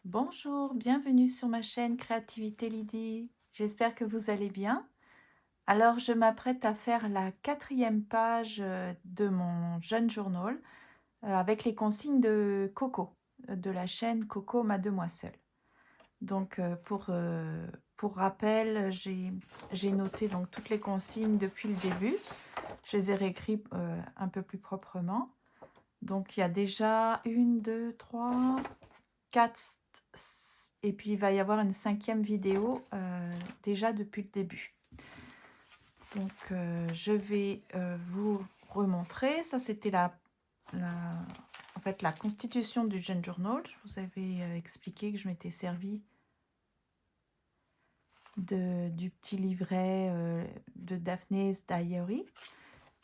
Bonjour, bienvenue sur ma chaîne Créativité Lydie. J'espère que vous allez bien. Alors, je m'apprête à faire la quatrième page de mon jeune journal avec les consignes de Coco, de la chaîne Coco Ma Demoiselle. Donc, pour rappel, j'ai noté donc toutes les consignes depuis le début. Je les ai réécrites un peu plus proprement. Donc, il y a déjà une, deux, trois, 4 et puis il va y avoir une cinquième vidéo déjà depuis le début. Donc je vais vous remontrer. Ça c'était en fait, la constitution du Jeune Journal. Je vous avais expliqué que je m'étais servi du petit livret de Daphne's Diary.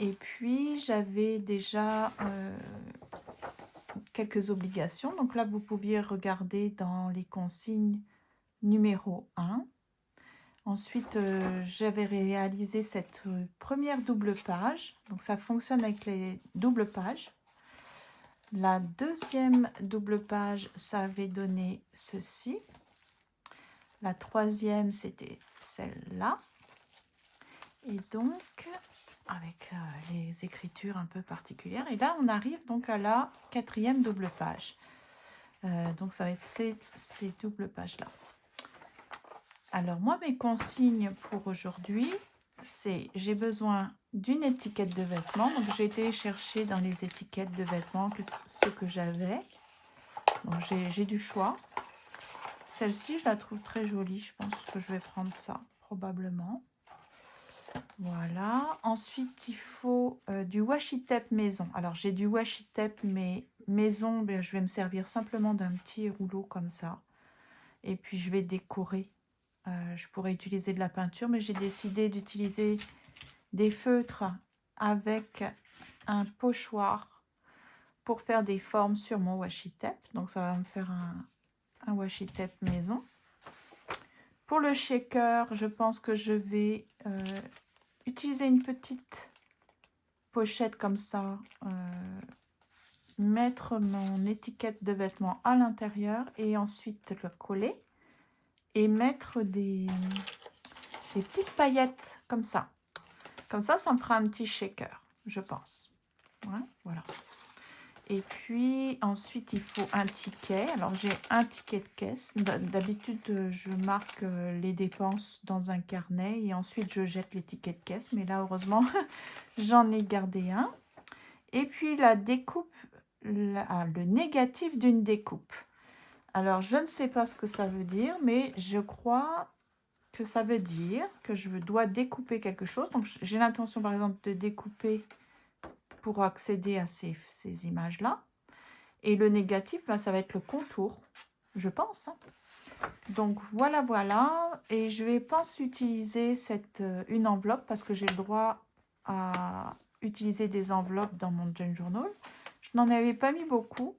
Et puis j'avais déjà quelques obligations. Donc là, vous pouviez regarder dans les consignes numéro 1. Ensuite, j'avais réalisé cette première double page. Donc, ça fonctionne avec les doubles pages. La deuxième double page, ça avait donné ceci. La troisième, c'était celle-là. Et donc, avec les écritures un peu particulières. Et là, on arrive donc à la quatrième double page. Donc, ça va être ces doubles pages-là. Alors, moi, mes consignes pour aujourd'hui, c'est j'ai besoin d'une étiquette de vêtements. Donc, j'ai été chercher dans les étiquettes de vêtements ce que j'avais. Donc, j'ai du choix. Celle-ci, je la trouve très jolie. Je pense que je vais prendre ça, probablement. Voilà. Ensuite, il faut du washi tape maison. Alors, j'ai du washi tape, mais maison, je vais me servir simplement d'un petit rouleau comme ça. Et puis, je vais décorer. Je pourrais utiliser de la peinture, mais j'ai décidé d'utiliser des feutres avec un pochoir pour faire des formes sur mon washi tape. Donc, ça va me faire un washi tape maison. Pour le shaker, je pense que je vais utiliser une petite pochette comme ça, mettre mon étiquette de vêtements à l'intérieur et ensuite le coller et mettre des petites paillettes comme ça. Comme ça me fera un petit shaker, je pense. Ouais, voilà. Et puis, ensuite, il faut un ticket. Alors, j'ai un ticket de caisse. D'habitude, je marque les dépenses dans un carnet et ensuite, je jette les tickets de caisse. Mais là, heureusement, j'en ai gardé un. Et puis, la découpe, le négatif d'une découpe. Alors, je ne sais pas ce que ça veut dire, mais je crois que ça veut dire que je dois découper quelque chose. Donc, j'ai l'intention, par exemple, de découper pour accéder à ces images-là. Et le négatif, ça va être le contour, je pense. Donc, voilà, voilà. Et je vais pense utiliser une enveloppe parce que j'ai le droit à utiliser des enveloppes dans mon Jeune Journal. Je n'en avais pas mis beaucoup.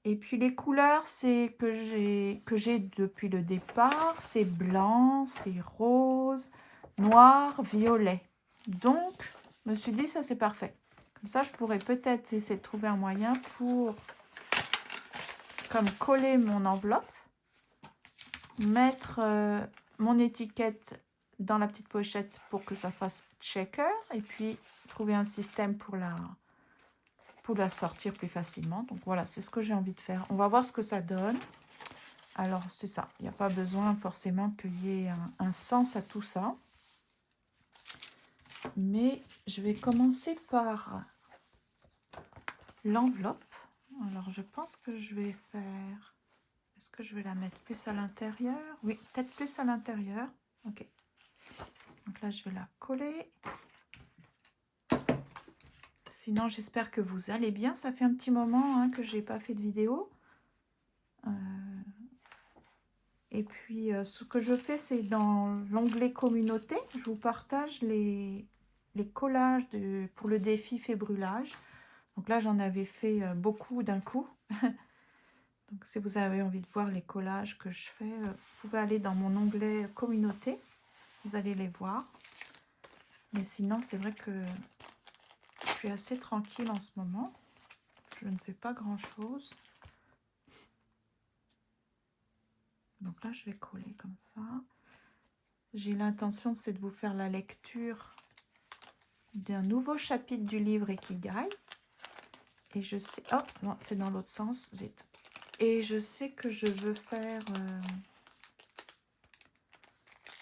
Et puis les couleurs, c'est que j'ai depuis le départ, c'est blanc, c'est rose, noir, violet. Donc, je me suis dit, ça c'est parfait. Comme ça, je pourrais peut-être essayer de trouver un moyen pour comme coller mon enveloppe, mettre mon étiquette dans la petite pochette pour que ça fasse checker et puis trouver un système pour la sortir plus facilement. Donc voilà, c'est ce que j'ai envie de faire. On va voir ce que ça donne. Alors, c'est ça. Il n'y a pas besoin forcément qu'il y ait un sens à tout ça. Mais je vais commencer par l'enveloppe. Alors, je pense que je vais faire... Est-ce que je vais la mettre plus à l'intérieur? Oui, peut-être plus à l'intérieur. Ok. Donc là, je vais la coller. Sinon, j'espère que vous allez bien. Ça fait un petit moment que je n'ai pas fait de vidéo. Et puis, ce que je fais, c'est dans l'onglet communauté, je vous partage les collages pour le défi fait brûlage. Donc là, j'en avais fait beaucoup d'un coup. Donc, si vous avez envie de voir les collages que je fais, vous pouvez aller dans mon onglet communauté. Vous allez les voir. Mais sinon, c'est vrai que je suis assez tranquille en ce moment. Je ne fais pas grand-chose. Donc là, je vais coller comme ça. J'ai l'intention, c'est de vous faire la lecture d'un nouveau chapitre du livre Ikigai. Et je sais... Oh, non, c'est dans l'autre sens. Zut. Et je sais que je veux faire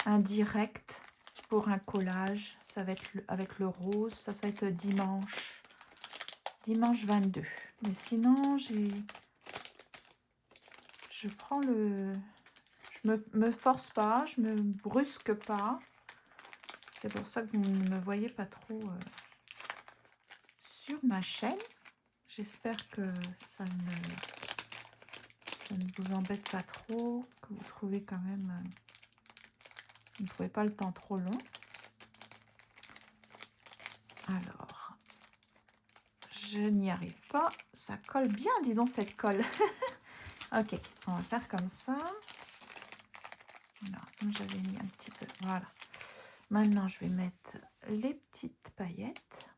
un direct pour un collage. Ça va être avec le rose. Ça va être dimanche. Dimanche 22. Mais sinon, je prends le... Je me force pas, je me brusque pas. C'est pour ça que vous ne me voyez pas trop sur ma chaîne. J'espère que ça ne vous embête pas trop, que vous trouvez quand même... vous ne trouvez pas le temps trop long. Alors, je n'y arrive pas. Ça colle bien, dis donc, cette colle. Ok, on va faire comme ça. Non, j'avais mis un petit peu... Voilà. Maintenant, je vais mettre les petites paillettes.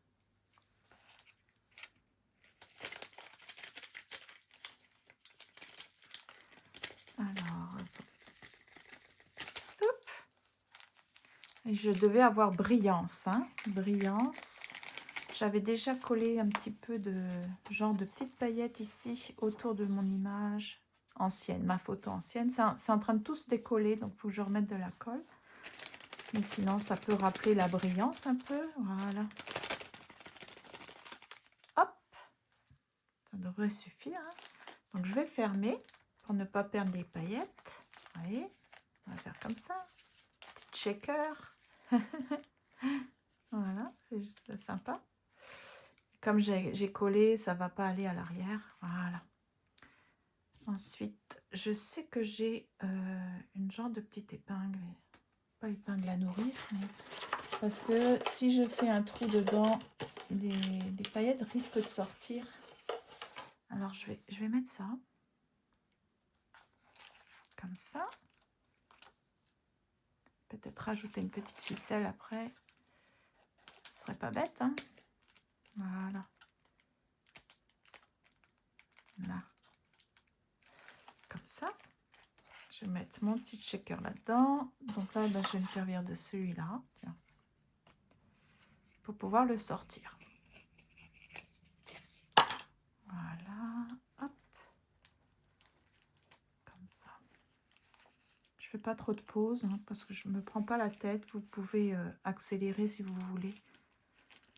Alors, hop. Et je devais avoir brillance, hein. Brillance. J'avais déjà collé un petit peu de genre de petites paillettes ici autour de mon image ancienne, ma photo ancienne. C'est en train de tout se décoller, donc il faut que je remette de la colle. Mais sinon, ça peut rappeler la brillance un peu. Voilà. Hop. Ça devrait suffire, hein. Donc, je vais fermer pour ne pas perdre les paillettes. Vous voyez, on va faire comme ça. Petit shaker. Voilà, c'est juste sympa. Comme j'ai collé, ça ne va pas aller à l'arrière. Voilà. Ensuite, je sais que j'ai une genre de petite épingle. Pas épingle à nourrice, mais... Parce que si je fais un trou dedans, les paillettes risquent de sortir. Alors, je vais mettre ça. Comme ça. Peut-être rajouter une petite ficelle après. Ce serait pas bête, hein? Voilà. Là. Comme ça. Je vais mettre mon petit shaker là-dedans. Donc là, ben, je vais me servir de celui-là. Tiens. Pour pouvoir le sortir. Voilà. Hop. Comme ça. Je fais pas trop de pause hein, parce que je me prends pas la tête. Vous pouvez accélérer si vous voulez.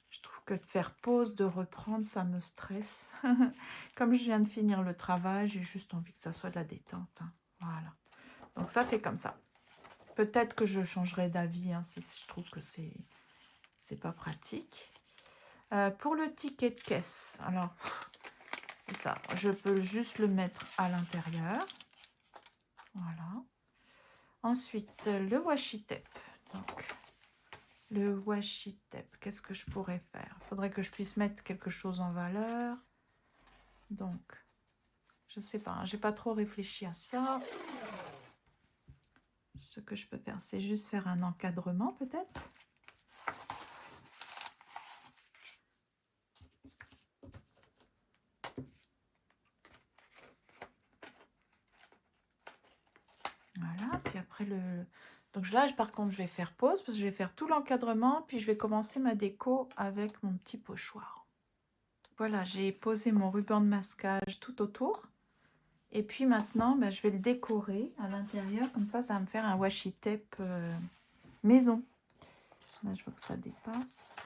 Je trouve que de faire pause, de reprendre, ça me stresse. Comme je viens de finir le travail, j'ai juste envie que ça soit de la détente. Hein. Voilà. Donc ça fait comme ça. Peut-être que je changerai d'avis hein, si je trouve que c'est pas pratique. Pour le ticket de caisse, alors c'est ça. Je peux juste le mettre à l'intérieur. Voilà. Ensuite, le washi tape. Donc, le washi tape, qu'est-ce que je pourrais faire? Il faudrait que je puisse mettre quelque chose en valeur. Donc, je sais pas, hein, j'ai pas trop réfléchi à ça. Ce que je peux faire, c'est juste faire un encadrement peut-être. Voilà, puis après donc là, par contre, je vais faire pause parce que je vais faire tout l'encadrement, puis je vais commencer ma déco avec mon petit pochoir. Voilà, j'ai posé mon ruban de masquage tout autour. Et puis maintenant, ben, je vais le décorer à l'intérieur. Comme ça va me faire un washi tape maison. Là, je vois que ça dépasse.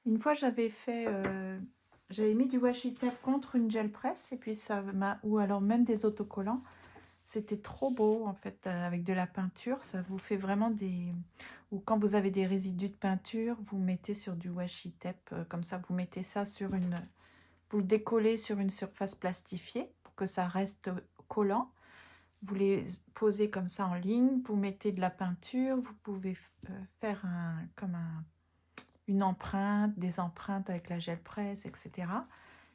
Une fois, j'avais fait... j'avais mis du washi tape contre une gel presse. Et puis, ça m'a... Ou alors même des autocollants. C'était trop beau, en fait, avec de la peinture. Ça vous fait vraiment des... Ou quand vous avez des résidus de peinture, vous mettez sur du washi tape. Comme ça, vous mettez ça sur une... Vous le décollez sur une surface plastifiée pour que ça reste collant. Vous les posez comme ça en ligne. Vous mettez de la peinture. Vous pouvez faire une empreinte, des empreintes avec la gel presse, etc.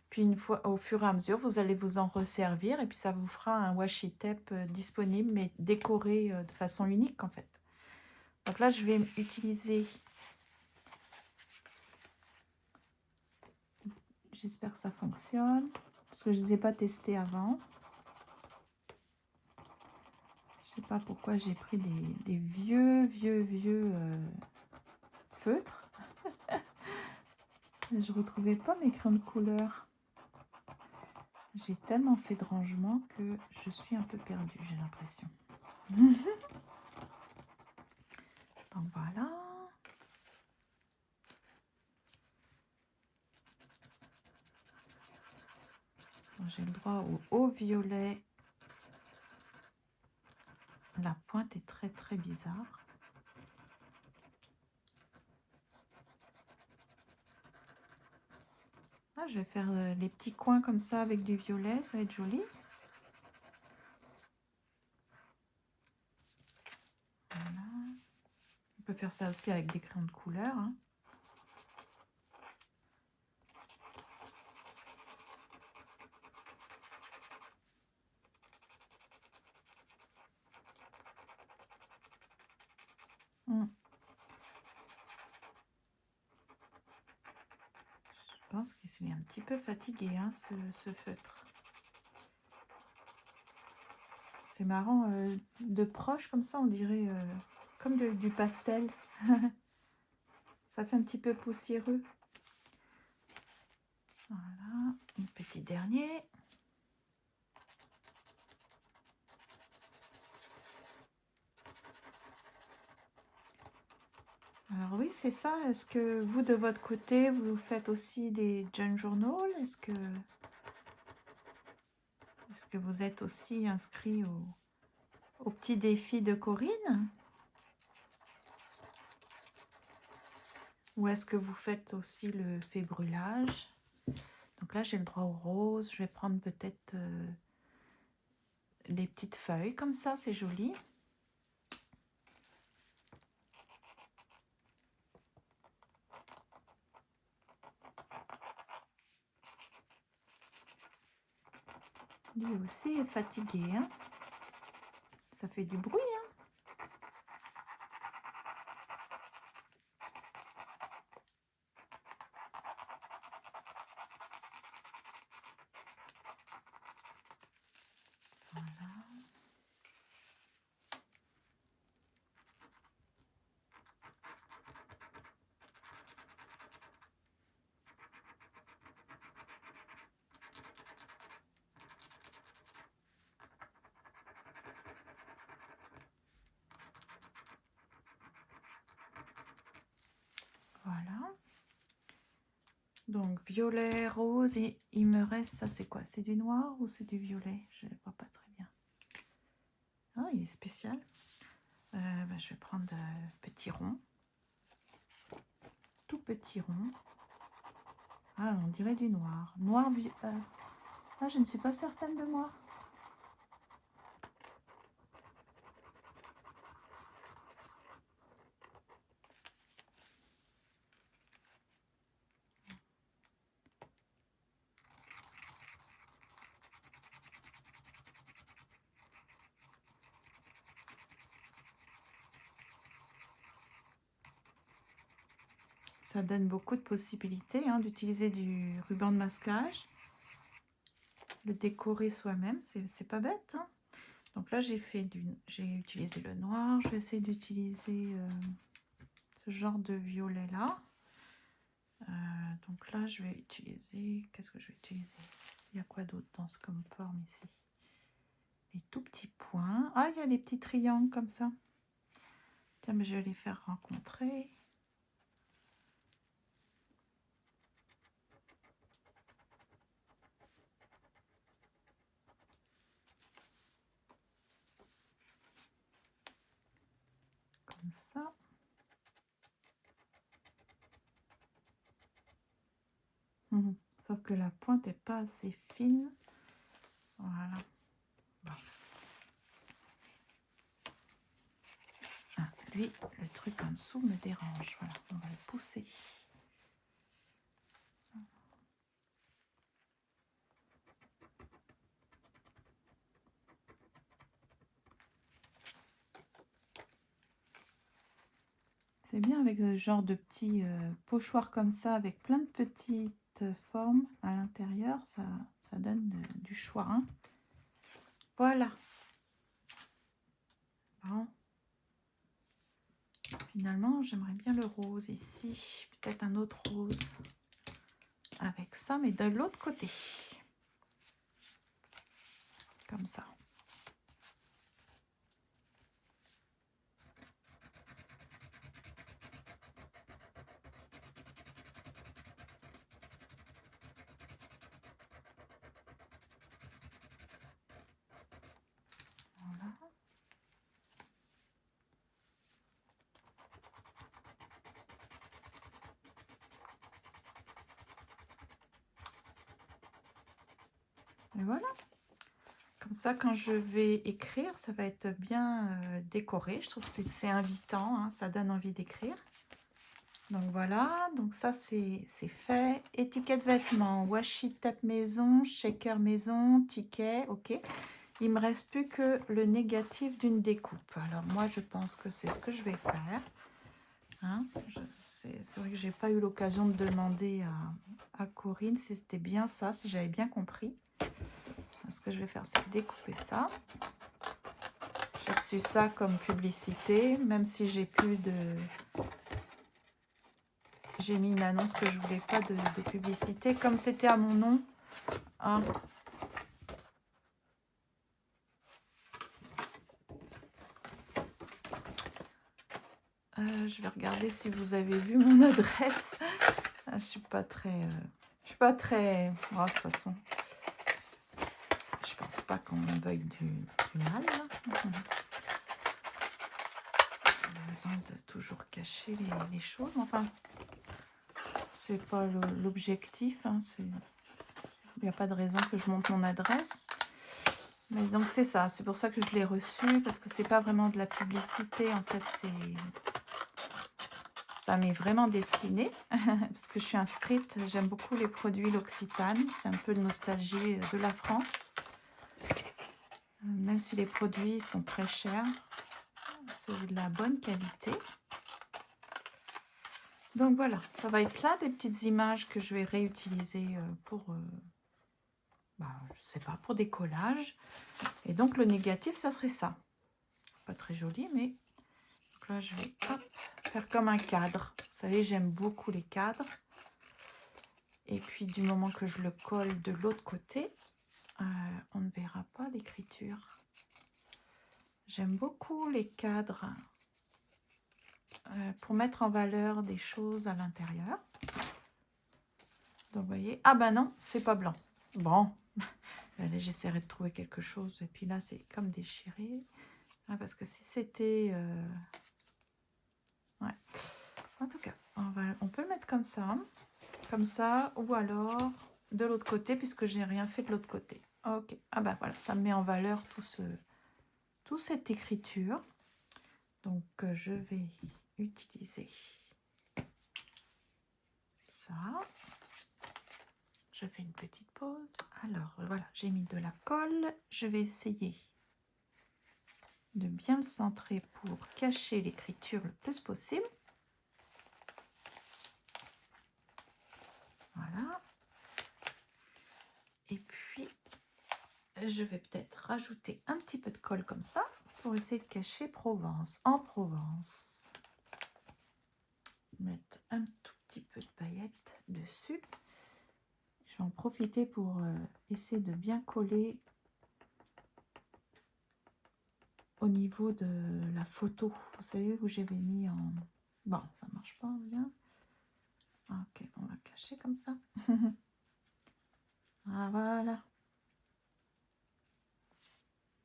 Puis une fois, au fur et à mesure, vous allez vous en resservir et puis ça vous fera un washi tape disponible, mais décoré de façon unique en fait. Donc là, je vais utiliser, j'espère que ça fonctionne, parce que je ne les ai pas testés avant. sais pas pourquoi j'ai pris des vieux feutres. Je retrouvais pas mes crayons de couleur. J'ai tellement fait de rangement que je suis un peu perdue, j'ai l'impression. Donc voilà. J'ai le droit au haut violet. La pointe est très bizarre. Ah, je vais faire les petits coins comme ça avec du violet, ça va être joli. Voilà. On peut faire ça aussi avec des crayons de couleur. Hein. Je pense qu'il est un petit peu fatigué, hein, ce feutre. C'est marrant, de proche comme ça, on dirait comme du pastel. Ça fait un petit peu poussiéreux. Voilà, un petit dernier. Alors oui, c'est ça. Est-ce que vous, de votre côté, vous faites aussi des junk journal? Est-ce que vous êtes aussi inscrit au petit défi de Corinne? Ou est-ce que vous faites aussi le fait brûlage? Donc là, j'ai le droit au rose. Je vais prendre peut-être les petites feuilles comme ça, c'est joli. Lui aussi est fatigué, hein. Ça fait du bruit, hein. Voilà. Voilà. Donc violet, rose et il me reste, ça c'est quoi? C'est du noir ou c'est du violet? Je ne vois pas très bien. Ah, il est spécial. Je vais prendre petit rond. Tout petit rond. Ah, on dirait du noir. Noir, ah, je ne suis pas certaine de moi. Ça donne beaucoup de possibilités hein, d'utiliser du ruban de masquage. Le décorer soi-même, c'est pas bête. Hein. Donc là, j'ai utilisé le noir. Je vais essayer d'utiliser ce genre de violet là. Donc là, je vais utiliser... Qu'est-ce que je vais utiliser? Il y a quoi d'autre dans ce comme forme ici? Les tout petits points. Ah, il y a les petits triangles comme ça. Tiens, mais je vais les faire rencontrer. Comme ça. Sauf que la pointe n'est pas assez fine. Voilà. Bon. Ah, lui, le truc en dessous me dérange. Voilà, on va le pousser. C'est bien avec ce genre de petits pochoirs comme ça, avec plein de petites formes à l'intérieur. Ça donne du choix. Hein. Voilà. Finalement, j'aimerais bien le rose ici. Peut-être un autre rose avec ça, mais de l'autre côté. Comme ça. Voilà. Et voilà. Comme ça, quand je vais écrire, ça va être bien décoré. Je trouve que c'est invitant, hein, ça donne envie d'écrire. Donc voilà, donc ça c'est fait. Étiquette vêtements, washi tape maison, shaker maison, ticket, ok. Il me reste plus que le négatif d'une découpe. Alors moi je pense que c'est ce que je vais faire. Hein, c'est vrai que j'ai pas eu l'occasion de demander à Corinne si c'était bien ça, si j'avais bien compris. Ce que je vais faire, c'est découper ça. J'ai reçu ça comme publicité, même si j'ai plus de... J'ai mis une annonce que je voulais pas de publicité. Comme c'était à mon nom. Hein. Je vais regarder si vous avez vu mon adresse. Je suis pas très... je suis pas très... Oh, de toute façon, je pense pas qu'on veuille du mal. J'ai besoin de toujours cacher les choses. Enfin, c'est pas l'objectif. Hein, il n'y a pas de raison que je monte mon adresse. Mais donc c'est ça, c'est pour ça que je l'ai reçu, parce que c'est pas vraiment de la publicité, en fait, ça m'est vraiment destiné, parce que je suis inscrite, j'aime beaucoup les produits L'Occitane, c'est un peu de nostalgie de la France, même si les produits sont très chers, c'est de la bonne qualité. Donc voilà, ça va être là des petites images que je vais réutiliser pour... je sais pas, pour des collages. Et donc le négatif, ça serait ça. Pas très joli, mais donc là je vais hop, faire comme un cadre. Vous savez, j'aime beaucoup les cadres. Et puis du moment que je le colle de l'autre côté, on ne verra pas l'écriture. J'aime beaucoup les cadres pour mettre en valeur des choses à l'intérieur. Donc vous voyez, ah ben non, c'est pas blanc. Bon. Allez, j'essaierai de trouver quelque chose. Et puis là, c'est comme déchiré. Ah, parce que si c'était... Ouais. En tout cas, on peut le mettre comme ça. Comme ça. Ou alors de l'autre côté, puisque j'ai rien fait de l'autre côté. Ok. Ah ben voilà, ça me met en valeur toute cette écriture. Donc, je vais utiliser ça. Je fais une petite pause. Alors, voilà, j'ai mis de la colle. Je vais essayer de bien le centrer pour cacher l'écriture le plus possible. Voilà. Et puis, je vais peut-être rajouter un petit peu de colle comme ça pour essayer de cacher Provence. En Provence. Mettre un tout petit peu de paillettes dessus. Je vais en profiter pour essayer de bien coller au niveau de la photo. Vous savez où j'avais mis en... Bon, ça marche pas bien. Ok, on va cacher comme ça. Ah, voilà.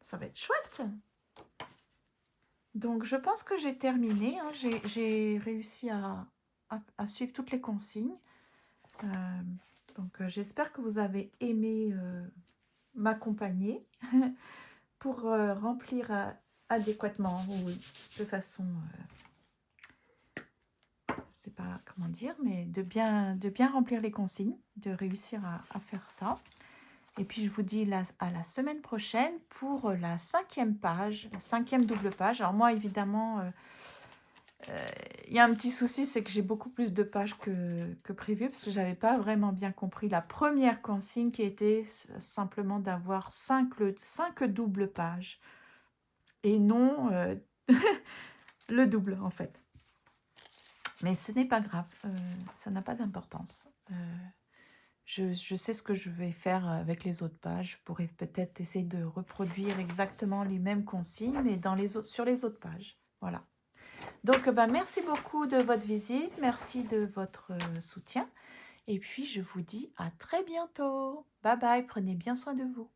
Ça va être chouette. Donc, je pense que j'ai terminé. Hein. J'ai réussi à suivre toutes les consignes. Donc, j'espère que vous avez aimé m'accompagner pour remplir adéquatement, oui, de façon... je sais pas comment dire, mais de bien remplir les consignes, de réussir à faire ça. Et puis, je vous dis à la semaine prochaine pour la 5e page, la 5e double page. Alors moi, évidemment, il y a un petit souci, c'est que j'ai beaucoup plus de pages que prévu, parce que je n'avais pas vraiment bien compris la première consigne qui était simplement d'avoir 5 doubles pages et non le double, en fait. Mais ce n'est pas grave, ça n'a pas d'importance. Je sais ce que je vais faire avec les autres pages. Je pourrais peut-être essayer de reproduire exactement les mêmes consignes, mais sur les autres pages. Voilà. Donc, bah, merci beaucoup de votre visite. Merci de votre soutien. Et puis, je vous dis à très bientôt. Bye bye. Prenez bien soin de vous.